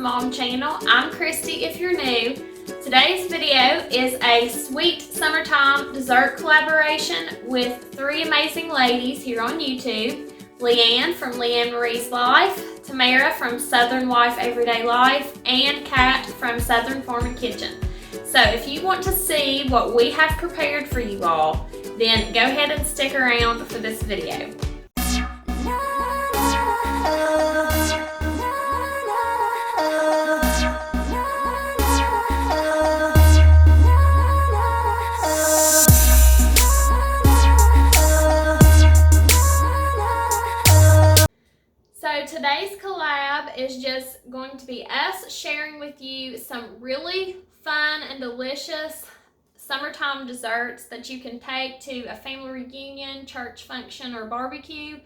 Mom channel. I'm Christy if you're new. Today's video is a sweet summertime dessert collaboration with three amazing ladies here on YouTube. Leanne from Leanne's Life, Tamara from SouthernWife EverydayLife, and Kat from Southern Farm and Kitchen. So if you want to see what we have prepared for you all, then go ahead and stick around for this video. So today's collab is just going to be us sharing with you some really fun and delicious summertime desserts that you can take to a family reunion, church function, or barbecue.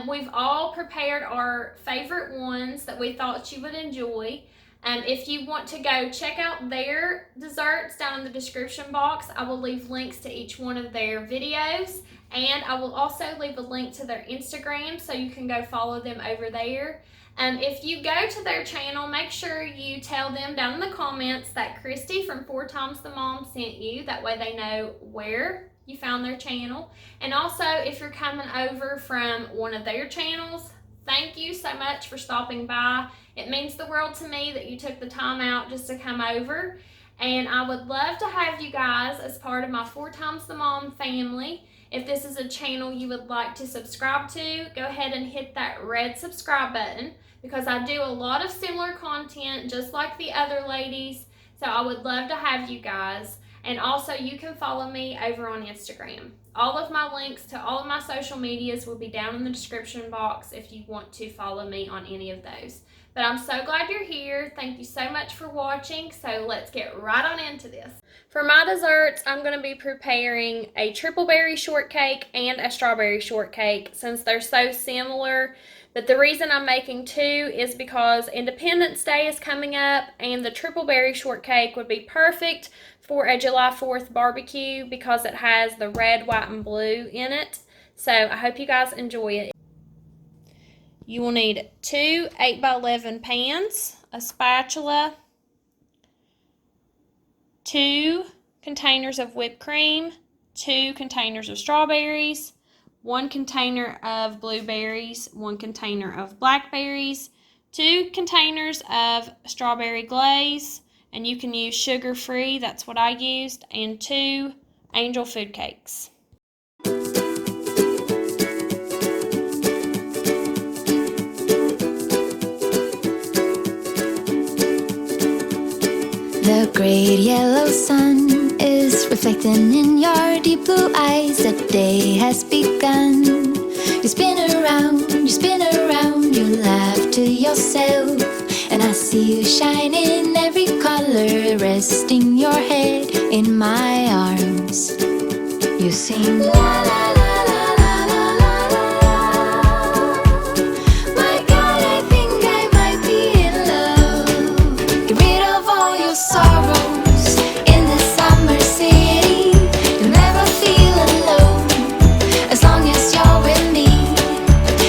We've all prepared our favorite ones that we thought you would enjoy. If you want to go check out their desserts down in the description box, I will leave links to each one of their videos, and I will also leave a link to their Instagram so you can go follow them over there. If you go to their channel, make sure you tell them down in the comments that Christy from 4 Times the Mom sent you. That way they know where you found their channel. And also, if you're coming over from one of their channels, thank you so much for stopping by. It means the world to me that you took the time out just to come over. And I would love to have you guys as part of my 4 Times the Mom family. If this is a channel you would like to subscribe to, go ahead and hit that red subscribe button, because I do a lot of similar content just like the other ladies. So I would love to have you guys. And also you can follow me over on Instagram. All of my links to all of my social medias will be down in the description box if you want to follow me on any of those. But I'm so glad you're here. Thank you so much for watching. So let's get right on into this. For my desserts, I'm going to be preparing a triple berry shortcake and a strawberry shortcake since they're so similar. But the reason I'm making two is because Independence Day is coming up, and the triple berry shortcake would be perfect for a July 4th barbecue because it has the red, white, and blue in it. So I hope you guys enjoy it. You will need 2 8x11 pans, a spatula, 2 containers of whipped cream, 2 containers of strawberries, 1 container of blueberries, 1 container of blackberries, 2 containers of strawberry glaze, and you can use sugar-free, that's what I used, and 2 angel food cakes. The great yellow sun is reflecting in your deep blue eyes. The day has begun. You spin around, you laugh to yourself, and I see you shine in every color, resting your head in my arms. You sing la la la. Sorrows in the summer city, you'll never feel alone as long as you're with me.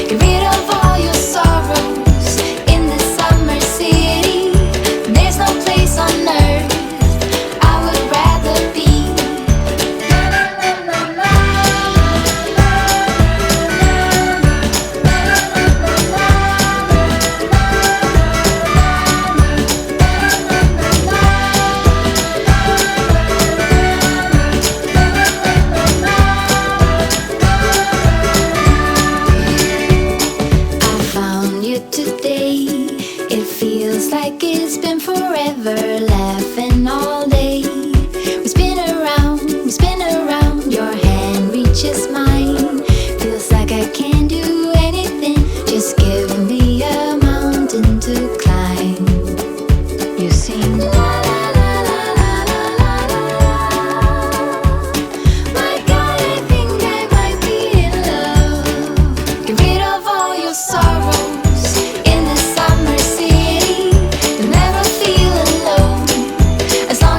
Get rid of all your sorrows in the summer city. There's no place on earth I would rather be. Like it's been forever, laughing all day. We spin around, your hand reaches mine. Feels like I can't do anything, just give me a mountain to climb. You sing la la la la la la la. My God, I think I might be in love. Get rid of all your sorrows in the summer city. Never feel alone as long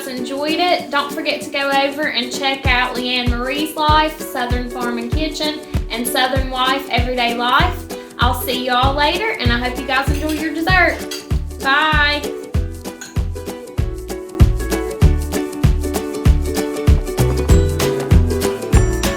guys enjoyed it. Don't forget to go over and check out LEANN'S Life, Southern Farm and Kitchen, and Southern Wife Everyday Life. I'll see you all later, and I hope you guys enjoy your dessert. Bye.